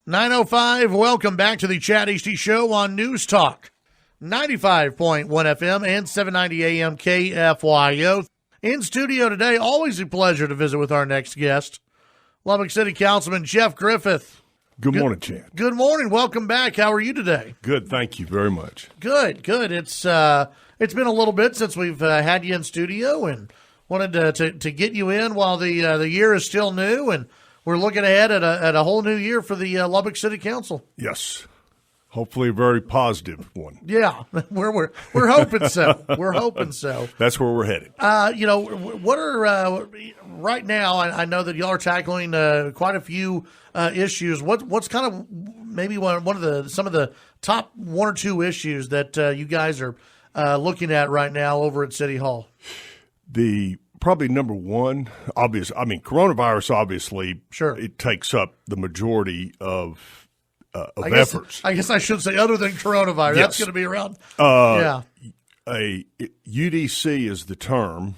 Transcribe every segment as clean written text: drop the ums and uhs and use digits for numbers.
9:05. Welcome back to the Chad Hasty Show on News Talk 95.1 FM and 790 AM KFYO. In studio today, always a pleasure to visit with our next guest, Lubbock City Councilman Jeff Griffith. Good morning, Chad. Good morning. Welcome back. How are you today? Good. Thank you very much. Good. It's been a little bit since we've had you in studio, and wanted to get you in while the year is still new, and we're looking ahead at a whole new year for the Lubbock City Council. Yes. Hopefully a very positive one. Yeah, we're hoping so. We're hoping so. That's where we're headed. What are right now? I know that y'all are tackling quite a few issues. What's kind of maybe some of the top one or two issues that you guys are looking at right now over at City Hall? Probably number one, coronavirus, obviously, sure, it takes up the majority of efforts. I guess I should say other than coronavirus. Yes. That's going to be around. UDC is the term.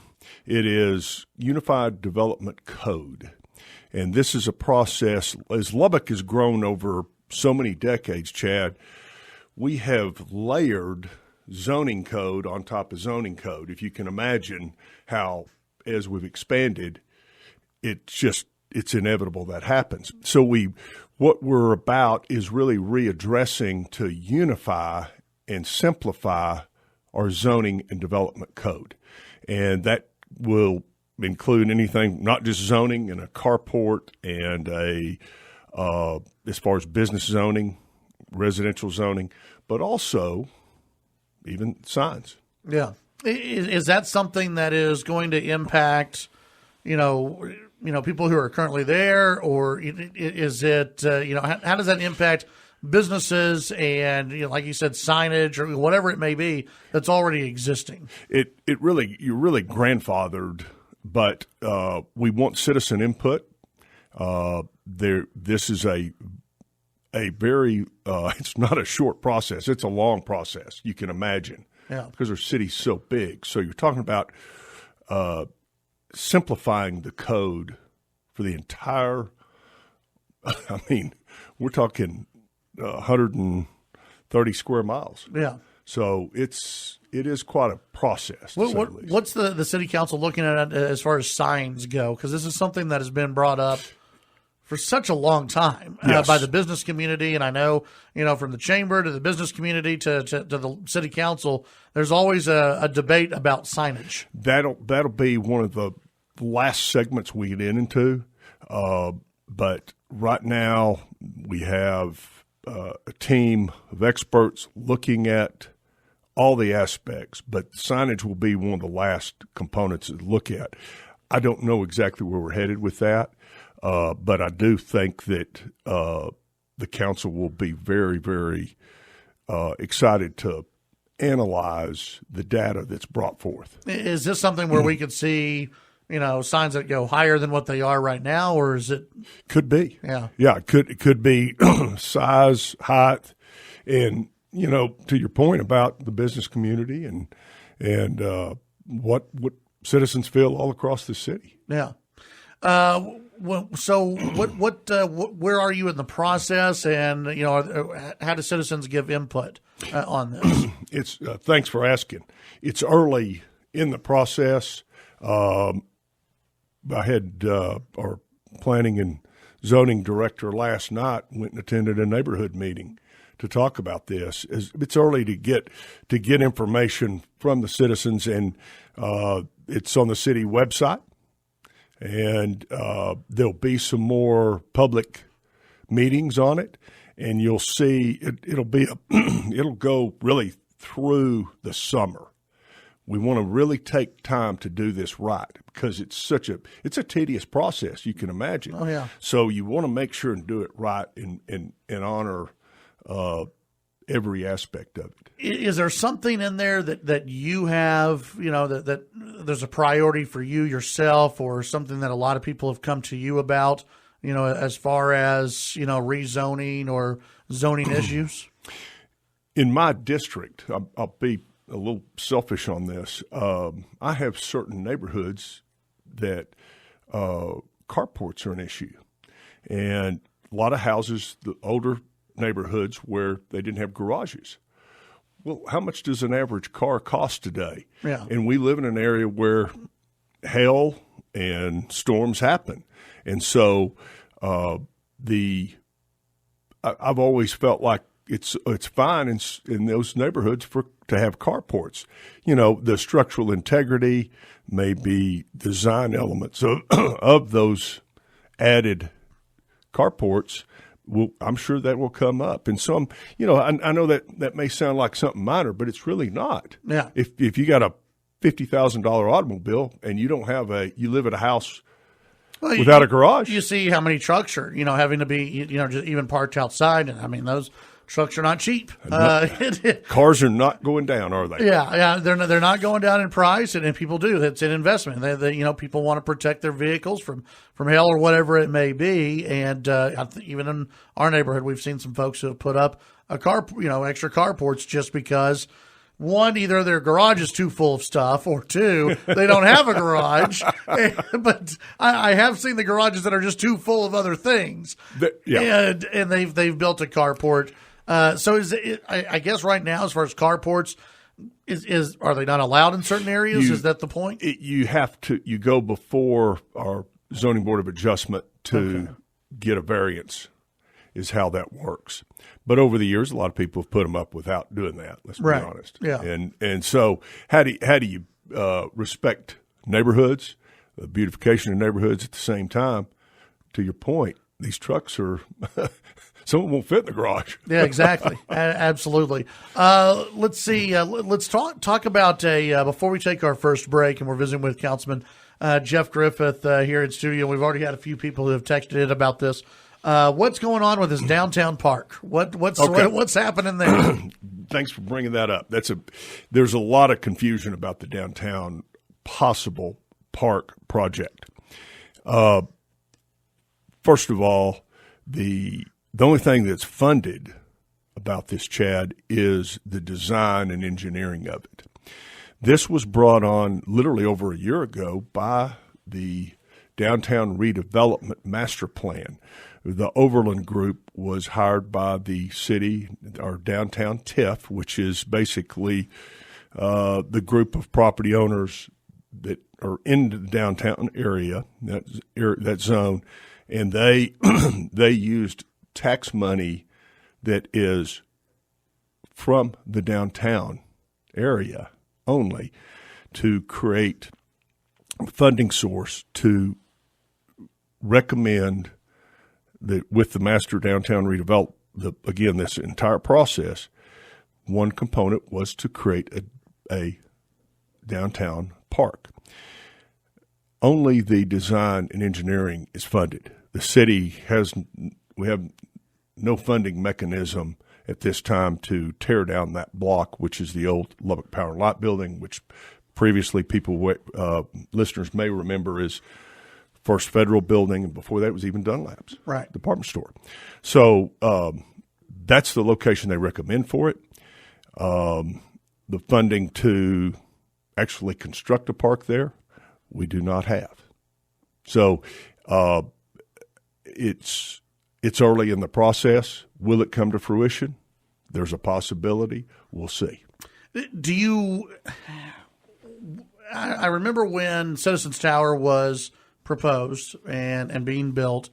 It is Unified Development Code. And this is a process, as Lubbock has grown over so many decades, Chad, we have layered zoning code on top of zoning code. If you can imagine how, as we've expanded, it's inevitable that happens. So what we're about is really readdressing to unify and simplify our zoning and development code. And that will include anything, not just zoning and a carport and as far as business zoning, residential zoning, but also even signs. Yeah. Is that something that is going to impact, people who are currently there, or is it, how does that impact businesses and, like you said, signage or whatever it may be that's already existing? you're really grandfathered, but we want citizen input. This is a very it's not a short process. It's a long process, you can imagine. Yeah. Because our city's so big. So you're talking about simplifying the code for the entire, we're talking 130 square miles. Yeah. So it is quite a process. What's the city council looking at as far as signs go? Because this is something that has been brought up for such a long time by the business community. And I know, from the chamber to the business community to the city council, there's always a debate about signage. That'll be one of the last segments we get into. But right now we have a team of experts looking at all the aspects, but signage will be one of the last components to look at. I don't know exactly where we're headed with that. But I do think that the council will be very, very excited to analyze the data that's brought forth. Is this something where we could see, signs that go higher than what they are right now, or is it? Could be. Yeah. Yeah, it could be size, height, and, to your point about the business community and what citizens feel all across the city. Yeah. So where are you in the process, and how do citizens give input on this? It's thanks for asking. It's early in the process. I had our planning and zoning director last night went and attended a neighborhood meeting to talk about this. It's early to get information from the citizens, and it's on the city website. And there'll be some more public meetings on it, and you'll see it'll go really through the summer. We want to really take time to do this right because it's a tedious process, you can imagine. Oh yeah. So you want to make sure and do it right and honor every aspect of it. Is there something in there that you have, that there's a priority for you yourself, or something that a lot of people have come to you about, as far as, rezoning or zoning issues? In my district, I'll be a little selfish on this. I have certain neighborhoods that carports are an issue. And a lot of houses, the older neighborhoods where they didn't have garages. Well, how much does an average car cost today? Yeah. And we live in an area where hail and storms happen. And so I've always felt like it's fine in those neighborhoods to have carports. You know, the structural integrity, maybe design elements of those added carports. I'm sure that will come up. And some, you know, I know that may sound like something minor, but it's really not. Yeah. If you got a $50,000 automobile and you live at a house without a garage. You see how many trucks are, having to be, just even parked outside. And I mean, those trucks are not cheap. Cars are not going down, are they? Yeah. They're not going down in price, and people do. It's an investment. They people want to protect their vehicles from hail or whatever it may be. And even in our neighborhood, we've seen some folks who have put up extra carports just because. One, either their garage is too full of stuff, or two, they don't have a garage. But I have seen the garages that are just too full of other things. And they've built a carport. So I guess right now, as far as carports, are they not allowed in certain areas? Is that the point? You go before our zoning board of adjustment to get a variance. Is how that works. But over the years, a lot of people have put them up without doing that. Let's be honest. Yeah. And so how do you respect neighborhoods, the beautification of neighborhoods at the same time? To your point, these trucks are some of them won't fit in the garage. Yeah, exactly. Absolutely. Let's see. Let's talk about before we take our first break, and we're visiting with Councilman Jeff Griffith here in studio. We've already had a few people who have texted in about this. What's going on with this downtown park? What's happening there? Thanks for bringing that up. There's a lot of confusion about the downtown possible park project. First of all, the only thing that's funded about this, Chad, is the design and engineering of it. This was brought on literally over a year ago by the Downtown Redevelopment Master Plan. The Overland Group was hired by the city, our downtown TIF, which is basically the group of property owners that are in the downtown area, that zone, and they used tax money that is from the downtown area only to create a funding source to recommend that with the master downtown redevelop, again, this entire process, one component was to create a downtown park. Only the design and engineering is funded. The city we have no funding mechanism at this time to tear down that block, which is the old Lubbock Power and Light building, which previously listeners may remember is First Federal Building, and before that was even Dunlap's department store. So that's the location they recommend for it. The funding to actually construct a park there, we do not have. So it's early in the process. Will it come to fruition? There's a possibility. We'll see. I remember when Citizens Tower was proposed and being built,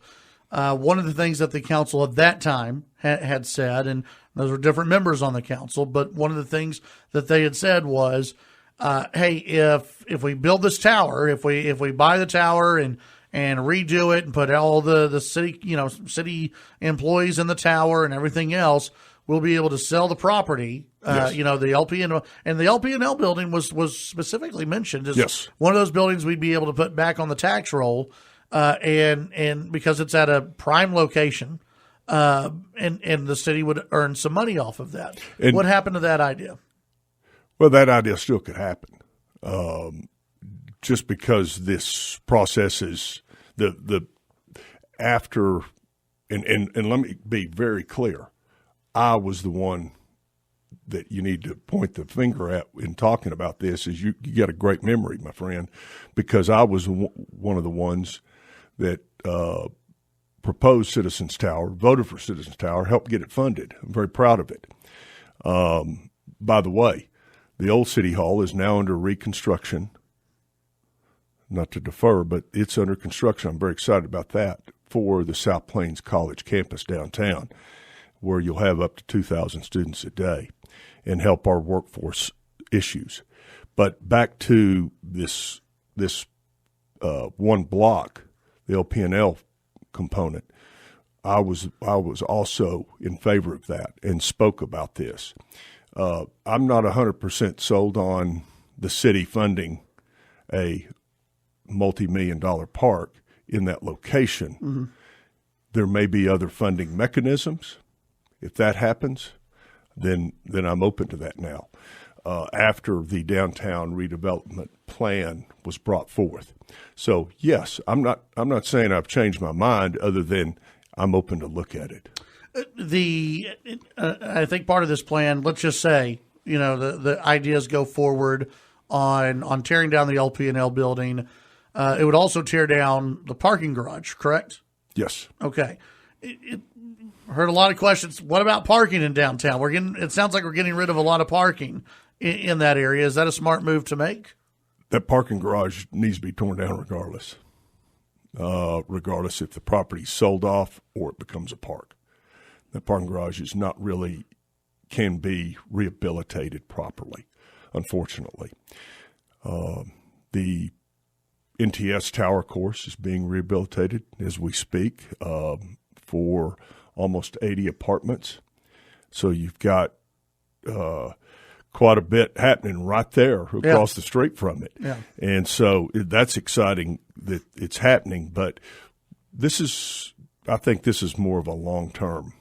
one of the things that the council at that time had said, and those were different members on the council, but one of the things that they had said was, hey, if we build this tower, if we buy the tower and redo it and put all the city, city employees in the tower and everything else, we'll be able to sell the property. Yes. The LP&L, and the LP&L building was specifically mentioned as one of those buildings we'd be able to put back on the tax roll, and because it's at a prime location, and the city would earn some money off of that. And what happened to that idea? Well, that idea still could happen, just because this process is the after, and let me be very clear. I was the one that you need to point the finger at in talking about this. Is you got a great memory, my friend, because I was one of the ones that proposed Citizens Tower, voted for Citizens Tower, helped get it funded. I'm very proud of it. By the way, the old City Hall is now under reconstruction. Not to defer, but it's under construction. I'm very excited about that for the South Plains College campus downtown, where you'll have up to 2,000 students a day and help our workforce issues. But back to this one block, the LP&L component, I was also in favor of that and spoke about this. I'm not 100% sold on the city funding a multi-million-dollar park in that location. Mm-hmm. There may be other funding mechanisms. If that happens, then I'm open to that now. After the downtown redevelopment plan was brought forth. So yes, I'm not saying I've changed my mind, other than I'm open to look at it. I think part of this plan, let's just say, the ideas go forward on tearing down the LP&L building. It would also tear down the parking garage, correct? Yes. Okay. Heard a lot of questions. What about parking in downtown? It sounds like we're getting rid of a lot of parking in that area. Is that a smart move to make? That parking garage needs to be torn down regardless if the property's sold off or it becomes a park. That parking garage can be rehabilitated properly, unfortunately. The NTS Tower course is being rehabilitated as we speak for almost 80 apartments. So you've got quite a bit happening right there across the street from it. Yeah. And so that's exciting that it's happening. But I think this is more of a long-term,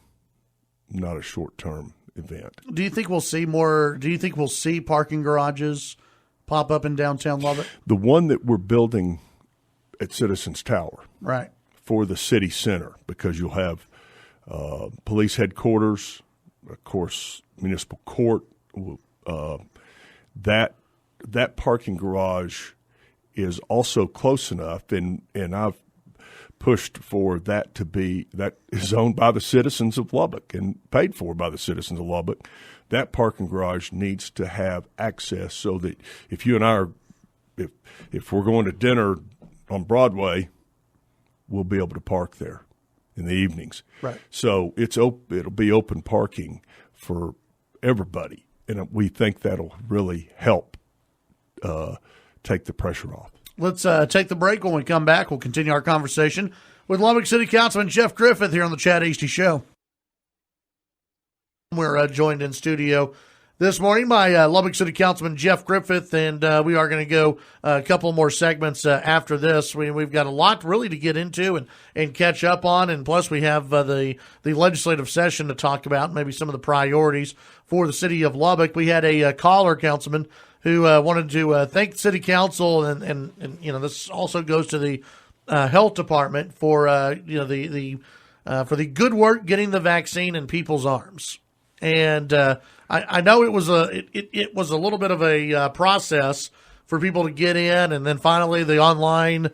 not a short-term event. Do you think we'll see more? Do you think we'll see parking garages pop up in downtown Lubbock? The one that we're building at Citizens Tower, right, for the city center, because you'll have police headquarters, of course, municipal court. That parking garage is also close enough, and I've pushed for that is owned by the citizens of Lubbock and paid for by the citizens of Lubbock. That parking garage needs to have access so that if you and I if we're going to dinner on Broadway, we'll be able to park there in the evenings. Right. So it'll be open parking for everybody, and we think that'll really help take the pressure off. Let's take the break. When we come back, we'll continue our conversation with Lubbock City Councilman Jeff Griffith here on the Chad Hasty Show. We're joined in studio this morning by Lubbock City Councilman Jeff Griffith, and we are going to go a couple more segments after this. We've got a lot really to get into and catch up on, and plus we have the legislative session to talk about, maybe some of the priorities for the city of Lubbock. We had a caller, Councilman, who wanted to thank the city council, and this also goes to the health department for for the good work getting the vaccine in people's arms. And I know it was a little bit of a process for people to get in, and then finally the online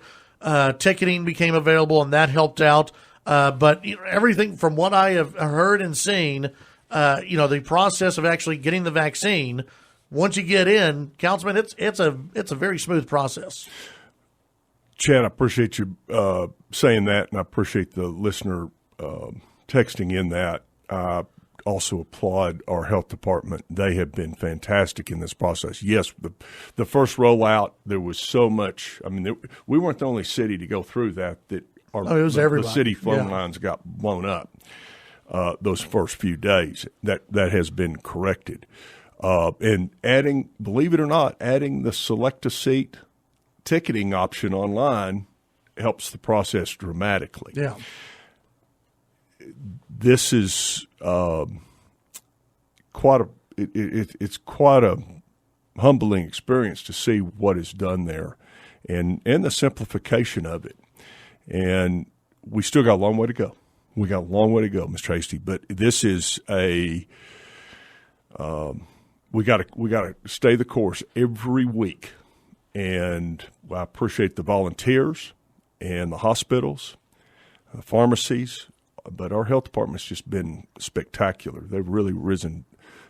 ticketing became available, and that helped out. But everything from what I have heard and seen, the process of actually getting the vaccine, once you get in, Councilman, it's a very smooth process. Chad, I appreciate you saying that, and I appreciate the listener texting in that. I also applaud our health department. They have been fantastic in this process. Yes, the first rollout, there was so much. I mean, we weren't the only city to go through that the city phone lines got blown up those first few days. That has been corrected. And believe it or not, adding the select-a-seat ticketing option online helps the process dramatically. Yeah. This is it's quite a humbling experience to see what is done there, and the simplification of it. And we still got a long way to go. We got a long way to go, Mr. Hasty. But this is we got to stay the course every week. And I appreciate the volunteers and the hospitals. pharmacies, but our health department's just been spectacular. They've really risen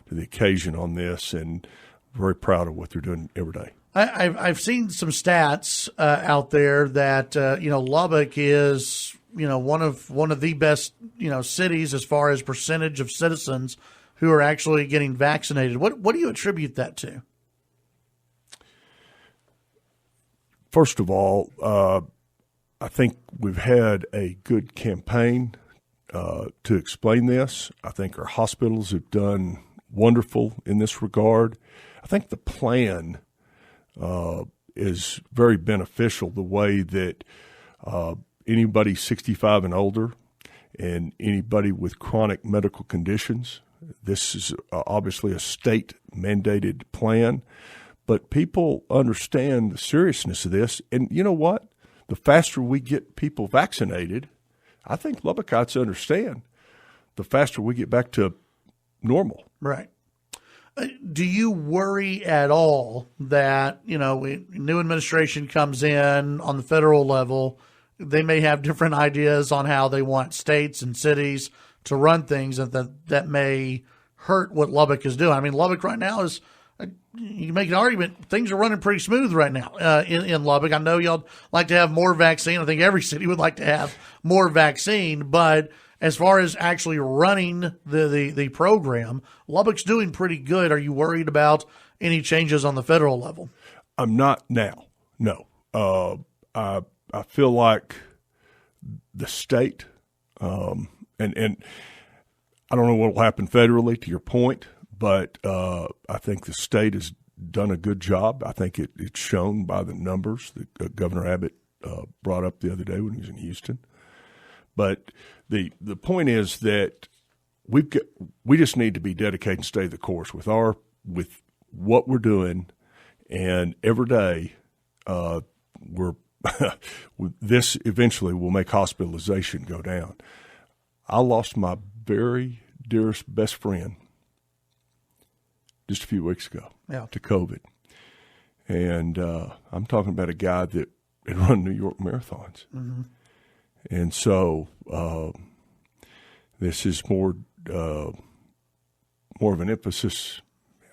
to the occasion on this, and very proud of what they're doing every day. I've seen some stats out there that Lubbock is one of the best cities as far as percentage of citizens who are actually getting vaccinated. What do you attribute that to? First of all, I think we've had a good campaign to explain this. I think our hospitals have done wonderful in this regard. I think the plan is very beneficial, the way that anybody 65 and older and anybody with chronic medical conditions, this is obviously a state-mandated plan, but people understand the seriousness of this. And you know what? The faster we get people vaccinated, I think Lubbockites understand, the faster we get back to normal. Right. Do you worry at all that, new administration comes in on the federal level, they may have different ideas on how they want states and cities to run things, and that may hurt what Lubbock is doing? I mean, Lubbock right now is, you can make an argument, things are running pretty smooth right now in Lubbock. I know y'all like to have more vaccine. I think every city would like to have more vaccine, but as far as actually running the program, Lubbock's doing pretty good. Are you worried about any changes on the federal level? I'm not now. No. I feel like the state, and I don't know what will happen federally, to your point, but I think the state has done a good job. I think it's shown by the numbers that Governor Abbott brought up the other day when he was in Houston. But the point is that we just need to be dedicated and stay the course with what we're doing, and every day this eventually will make hospitalization go down. I lost my very dearest best friend just a few weeks ago to COVID, and I'm talking about a guy that had run New York marathons. Mm-hmm. And so this is more of an emphasis,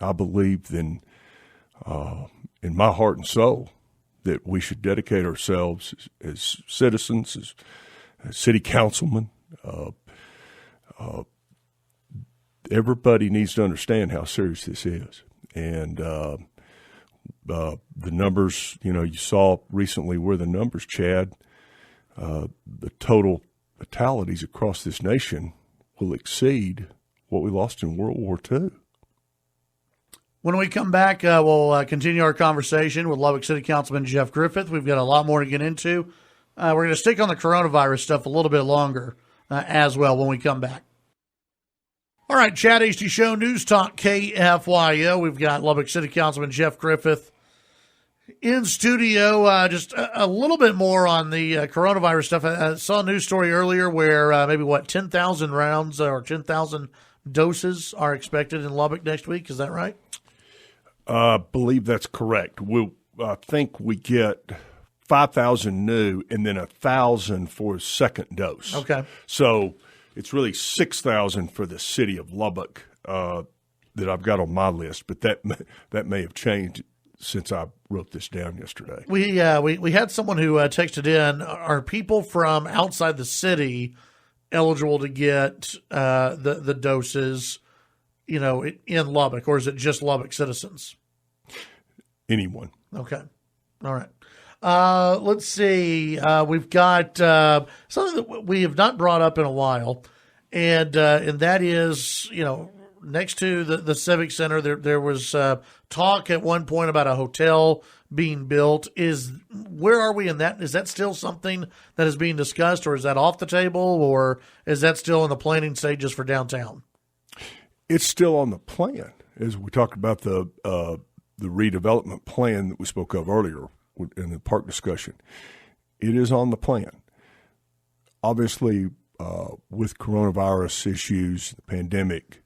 I believe, than in my heart and soul, that we should dedicate ourselves as citizens, as city councilmen. Everybody needs to understand how serious this is. And the numbers, you saw recently where the numbers, Chad, the total fatalities across this nation will exceed what we lost in World War II. When we come back, we'll continue our conversation with Lubbock City Councilman Jeff Griffith. We've got a lot more to get into. We're going to stick on the coronavirus stuff a little bit longer as well when we come back. All right, Chad Hasty Show, News Talk KFYO. We've got Lubbock City Councilman Jeff Griffith in studio. Just a little bit more on the coronavirus stuff. I saw a news story earlier where maybe 10,000 rounds or 10,000 doses are expected in Lubbock next week. Is that right? I believe that's correct. I think we get 5,000 new and then 1,000 for a second dose. Okay. So it's really 6,000 for the city of Lubbock that I've got on my list, but that may have changed since I wrote this down yesterday. We had someone who texted in, are people from outside the city eligible to get the doses, in Lubbock, or is it just Lubbock citizens? Anyone. Okay. All right. Let's see. We've got something that we have not brought up in a while, and that is, next to the Civic Center, there was talk at one point about a hotel being built. Where are we in that? Is that still something that is being discussed, or is that off the table, or is that still in the planning stages for downtown? It's still on the plan, as we talked about the redevelopment plan that we spoke of earlier in the park discussion. It is on the plan. Obviously, with coronavirus issues, the pandemic,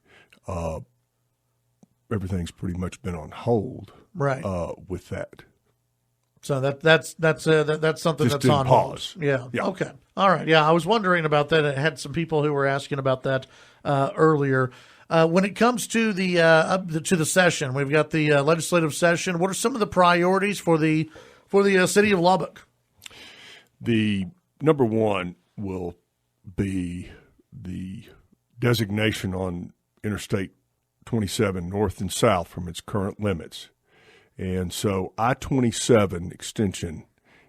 everything's pretty much been on hold, right? With that. So that's something Just that's on pause. hold. Yeah. Yeah. Okay. All right. Yeah, I was wondering about that. I had some people who were asking about that earlier. When it comes to the session, we've got the legislative session. What are some of the priorities for the city of Lubbock? The number one will be the designation on Interstate 27 north and south from its current limits. And so I-27 extension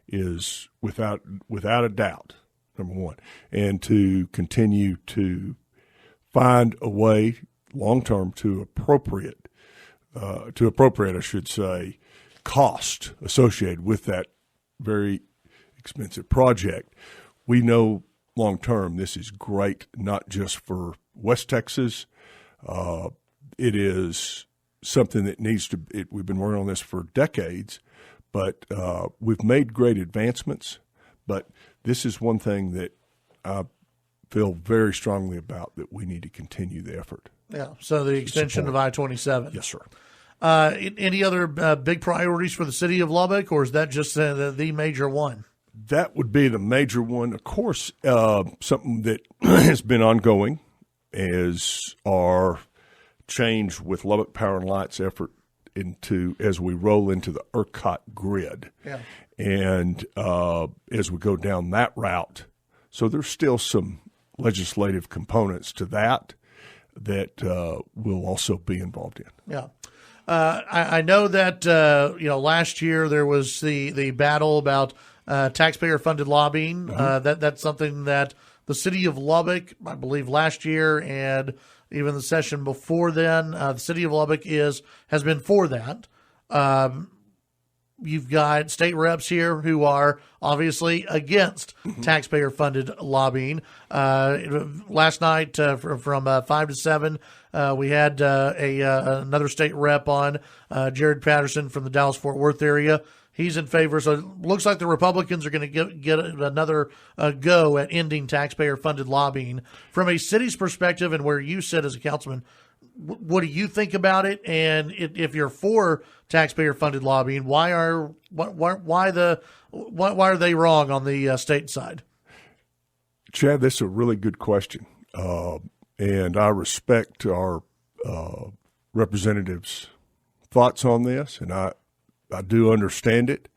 is without a doubt, number one, and to continue to find a way long-term to appropriate, I should say, cost associated with that very expensive project. We know long-term this is great, not just for West Texas. It is something that needs to – we've been working on this for decades, but we've made great advancements. But this is one thing that I feel very strongly about, that we need to continue the effort. Yeah, so the extension of I-27. Yes, sir. Any other big priorities for the city of Lubbock, or is that just the major one? That would be the major one. Of course, something that has been ongoing is our change with Lubbock Power and Light's effort as we roll into the ERCOT grid. Yeah. And as we go down that route, so there's still some legislative components to that we'll also be involved in. Yeah. I know that last year there was the battle about taxpayer-funded lobbying. Mm-hmm. That's something that the city of Lubbock, I believe, last year and even the session before then, the city of Lubbock has been for that. You've got state reps here who are obviously against taxpayer-funded lobbying. Last night from 5 to 7, we had another state rep on, Jared Patterson from the Dallas-Fort Worth area. He's in favor. So it looks like the Republicans are going to get another go at ending taxpayer-funded lobbying. From a city's perspective and where you sit as a councilman, what do you think about it? And if you're for taxpayer-funded lobbying, why are they wrong on the state side? Chad, that's a really good question, and I respect our representatives' thoughts on this, and I do understand it.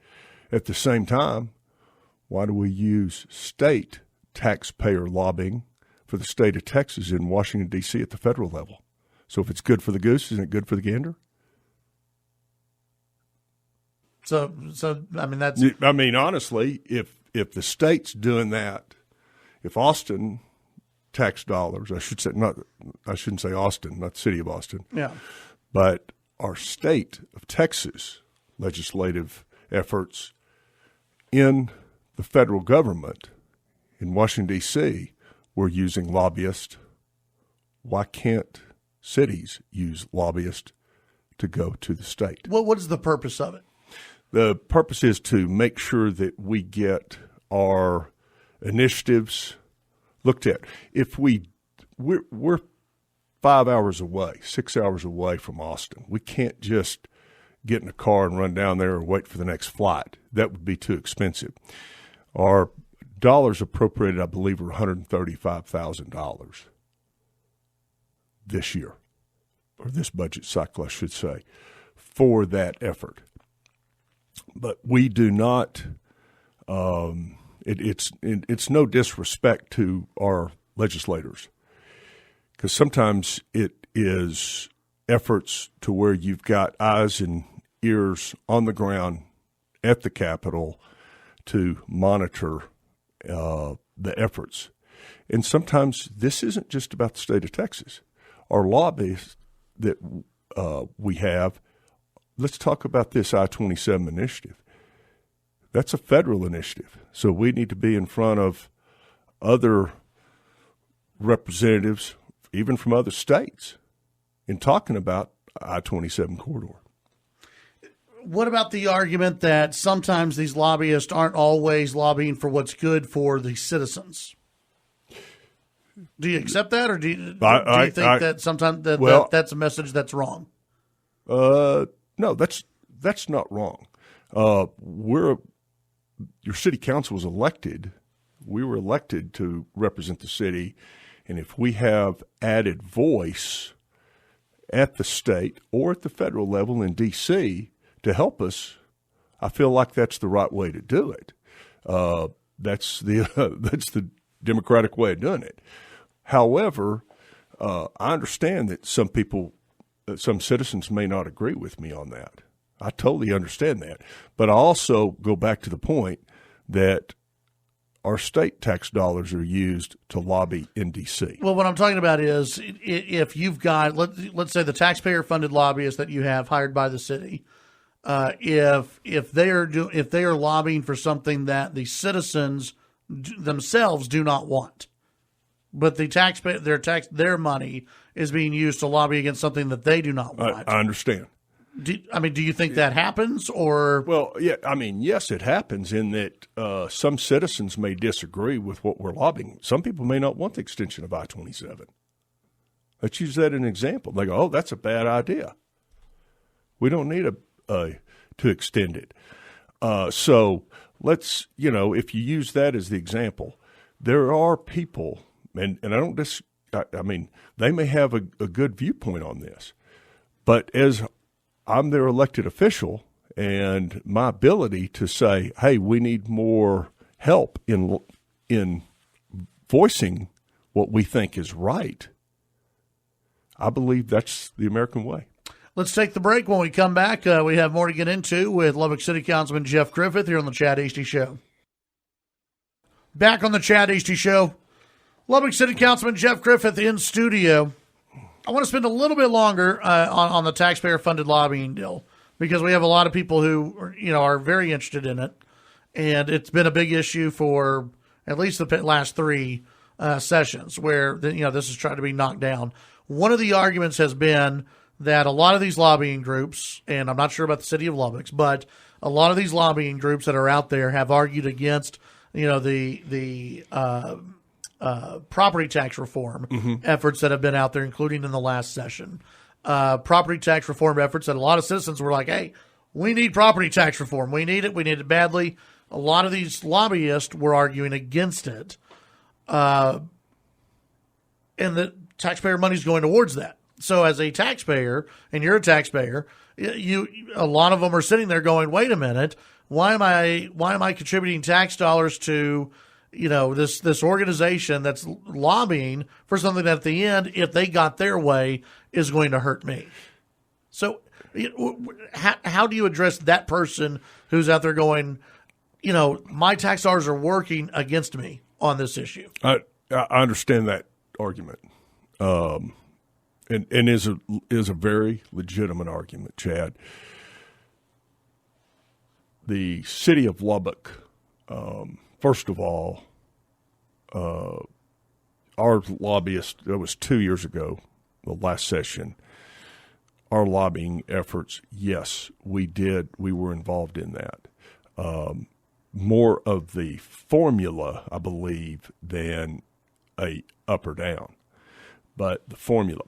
At the same time, why do we use state taxpayer lobbying for the state of Texas in Washington, D.C. at the federal level? So if it's good for the goose, isn't it good for the gander? So I mean, that's. I mean, honestly, if the state's doing that, if Austin tax dollars, I shouldn't say Austin, not the city of Austin. Yeah. But our state of Texas legislative efforts in the federal government in Washington, D.C., we're using lobbyists. Why can't cities use lobbyists to go to the state? Well, what is the purpose of it? The purpose is to make sure that we get our initiatives looked at. If we're 5 hours away, 6 hours away from Austin, we can't just get in a car and run down there or wait for the next flight. That would be too expensive. Our dollars appropriated, I believe, are $135,000 this year, or this budget cycle, I should say, for that effort. But we do not. It's no disrespect to our legislators, because sometimes it is efforts to where you've got eyes and ears on the ground at the Capitol to monitor the efforts. And sometimes this isn't just about the state of Texas. Our lobbyists that we have, let's talk about this I-27 initiative. That's a federal initiative. So we need to be in front of other representatives, even from other states, in talking about I-27 corridor. What about the argument that sometimes these lobbyists aren't always lobbying for what's good for the citizens? Do you accept that, or do you think that sometimes that's a message that's wrong? No, that's not wrong. Your city council was elected. We were elected to represent the city, and if we have added voice at the state or at the federal level in D.C. to help us, I feel like that's the right way to do it. That's the democratic way of doing it. However, I understand that some citizens may not agree with me on that. I totally understand that. But I also go back to the point that our state tax dollars are used to lobby in D.C. Well, what I'm talking about is if you've got, let's say the taxpayer-funded lobbyists that you have hired by the city, if they are lobbying for something that the citizens themselves do not want, but the their money is being used to lobby against something that they do not want. I understand. Do you think that happens, or? Well, yeah, yes, it happens in that some citizens may disagree with what we're lobbying. Some people may not want the extension of I-27. Let's use that as an example. They go, "Oh, that's a bad idea. We don't need to extend it." So let's, if you use that as the example, there are people, and I don't they may have a good viewpoint on this, but as I'm their elected official, and my ability to say, "Hey, we need more help in voicing what we think is right," I believe that's the American way. Let's take the break. When we come back, we have more to get into with Lubbock City Councilman Jeff Griffith here on the Chad Hasty Show. Back on the Chad Hasty Show, Lubbock City Councilman Jeff Griffith in studio. I want to spend a little bit longer on the taxpayer-funded lobbying deal because we have a lot of people who are very interested in it, and it's been a big issue for at least the last three sessions where this is trying to be knocked down. One of the arguments has been that a lot of these lobbying groups, and I'm not sure about the city of Lubbock, but a lot of these lobbying groups that are out there have argued against the property tax reform efforts that have been out there, including in the last session. Property tax reform efforts that a lot of citizens were like, "Hey, we need property tax reform. We need it. We need it badly." A lot of these lobbyists were arguing against it. And the taxpayer money is going towards that. So as a taxpayer, and you're a taxpayer, a lot of them are sitting there going, "Wait a minute, why am I contributing tax dollars to this organization that's lobbying for something that at the end, if they got their way, is going to hurt me?" So how do you address that person who's out there going, my tax dollars are working against me on this issue? I understand that argument. And is a very legitimate argument, Chad. The city of Lubbock, first of all, our lobbyist, that was 2 years ago, the last session, our lobbying efforts, yes, we did. We were involved in that. More of the formula, I believe, than a up or down. But the formula,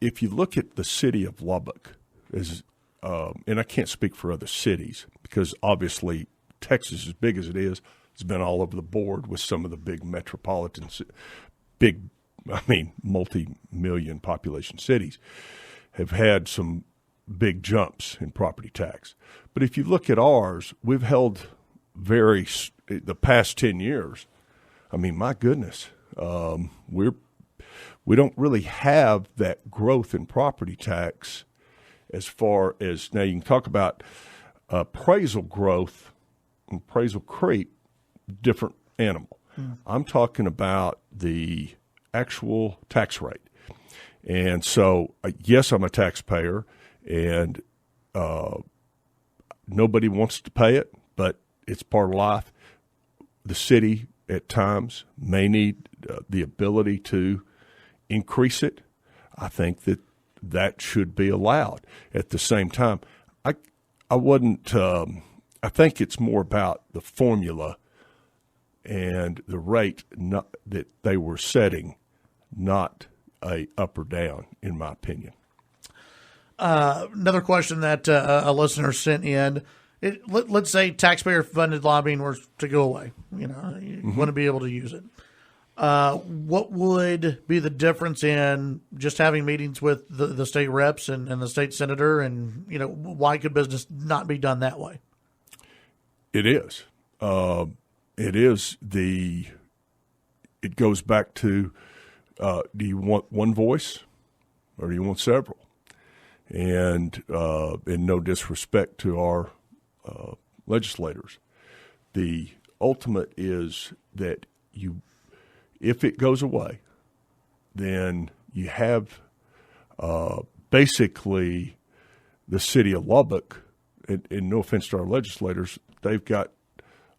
if you look at the city of Lubbock, and I can't speak for other cities because obviously Texas, as big as it is, has been all over the board with some of the big metropolitan, multi-million population cities have had some big jumps in property tax. But if you look at ours, we've held the past 10 years, my goodness, we don't really have that growth in property tax as far as, now you can talk about appraisal growth, appraisal creep, different animal. I'm talking about the actual tax rate. And so, yes, I'm a taxpayer, and nobody wants to pay it, but it's part of life. The city at times may need the ability to increase it. I think that should be allowed. At the same time, I wouldn't. I think it's more about the formula and the rate that they were setting, not a up or down, in my opinion. Another question that a listener sent in let's say taxpayer-funded lobbying were to go away. You know, you wouldn't be able to use it. What would be the difference in just having meetings with the state reps and the state senator? And, you know, why could business not be done that way? It is. It goes back to, do you want one voice or do you want several? And in no disrespect to our legislators, the ultimate is that if it goes away, then you have basically the city of Lubbock, and no offense to our legislators, they've got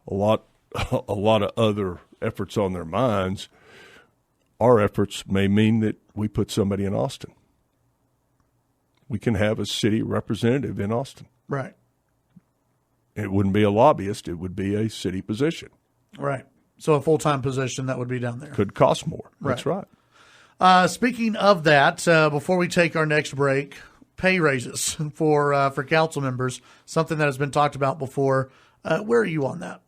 a lot of other efforts on their minds. Our efforts may mean that we put somebody in Austin. We can have a city representative in Austin. Right. It wouldn't be a lobbyist. It would be a city position. Right. So a full-time position that would be down there. Could cost more. That's right. Speaking of that, before we take our next break, pay raises for council members, something that has been talked about before. Where are you on that?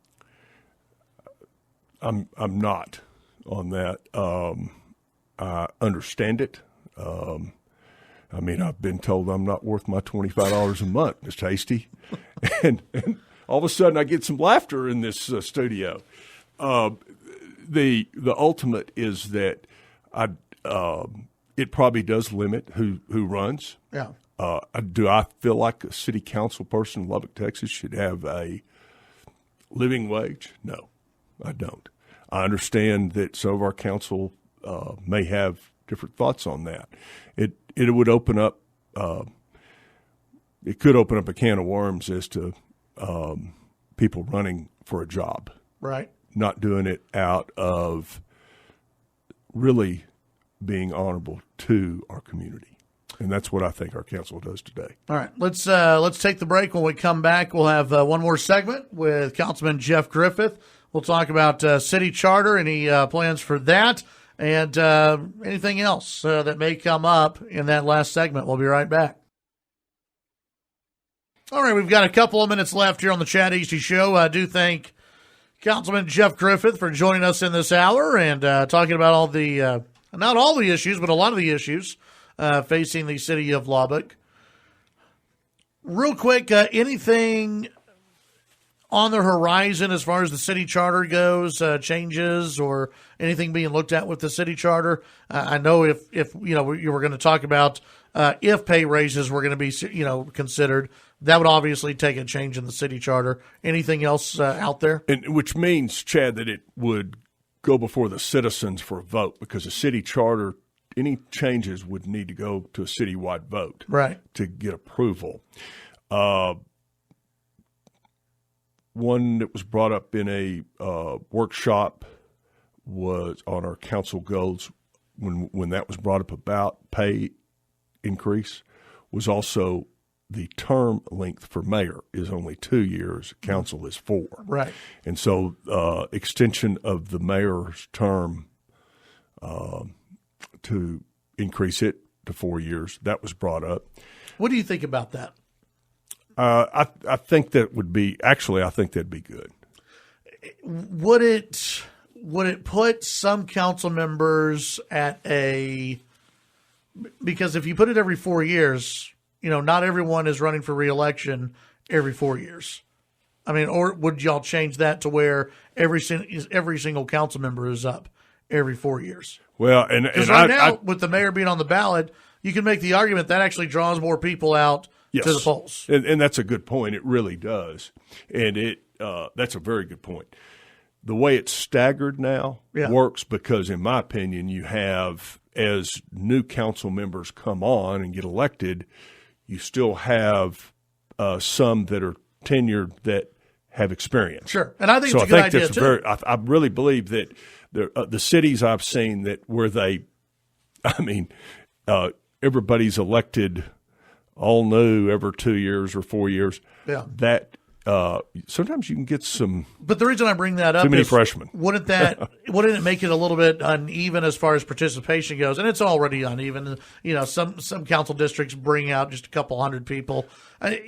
I'm not on that. I understand it. I mean, I've been told I'm not worth my $25 a month, Mr. Hasty. and all of a sudden I get some laughter in this studio. The ultimate is that it probably does limit who runs. Yeah. Do I feel like a city council person in Lubbock, Texas should have a living wage? No, I don't. I understand that some of our council may have different thoughts on that. It would open up. It could open up a can of worms as to people running for a job. Right. Not doing it out of really being honorable to our community. And that's what I think our council does today. All right, let's take the break. When we come back, we'll have one more segment with Councilman Jeff Griffith. We'll talk about city charter, any plans for that, and anything else that may come up in that last segment. We'll be right back. All right, we've got a couple of minutes left here on the Chad Hasty Show. I do thank Councilman Jeff Griffith for joining us in this hour and talking about all the, not all the issues, but a lot of the issues facing the city of Lubbock. Real quick, anything on the horizon as far as the city charter goes, changes or anything being looked at with the city charter? I know if you know you were going to talk about if pay raises were going to be considered, that would obviously take a change in the city charter. Anything else out there? And which means, Chad, that it would go before the citizens for a vote, because a city charter, any changes would need to go to a citywide vote, right, to get approval. One that was brought up in a workshop was on our council goals when that was brought up about pay increase, was also the term length for mayor is only 2 years, council is 4. Right. And so extension of the mayor's term to increase it to 4 years, that was brought up. What do you think about that? I think that would be, actually, I think that'd be good. Would it put some council members at a, because if you put it every 4 years, not everyone is running for re-election every 4 years. I mean, or would y'all change that to where every single council member is up every 4 years? Well, and right now, with the mayor being on the ballot, you can make the argument that actually draws more people out to the polls. And that's a good point. It really does. And that's a very good point. The way it's staggered now works because, in my opinion, you have, as new council members come on and get elected, you still have some that are tenured that have experience. Sure. And I think it's a good idea, too. I really believe that the cities I've seen where everybody's elected all new every 2 years or 4 years. Yeah. That sometimes you can get some. But the reason I bring that up too many is freshmen. wouldn't it make it a little bit uneven as far as participation goes? And it's already uneven. Some council districts bring out just a couple hundred people.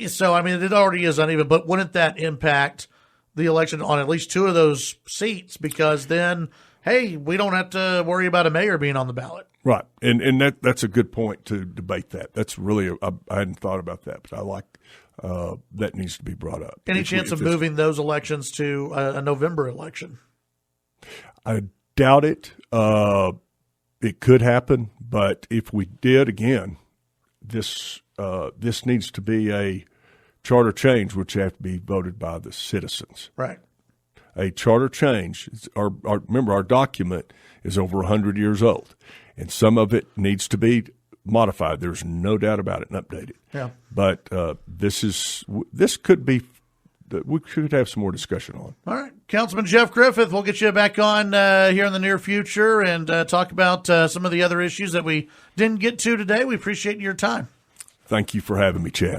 So, I mean, it already is uneven. But wouldn't that impact the election on at least two of those seats? Because then, hey, we don't have to worry about a mayor being on the ballot. Right. And that's a good point to debate that. That's really, I hadn't thought about that, but I like that needs to be brought up. Any chance of moving those elections to a November election? I doubt it. It could happen, but if we did, again, this needs to be a charter change, which have to be voted by the citizens. Right. A charter change. Remember, our document is over 100 years old, and some of it needs to be modified. There's no doubt about it, and updated. Yeah. But this could be. We should have some more discussion on. All right. Councilman Jeff Griffith, we'll get you back on here in the near future and talk about some of the other issues that we didn't get to today. We appreciate your time. Thank you for having me, Chad.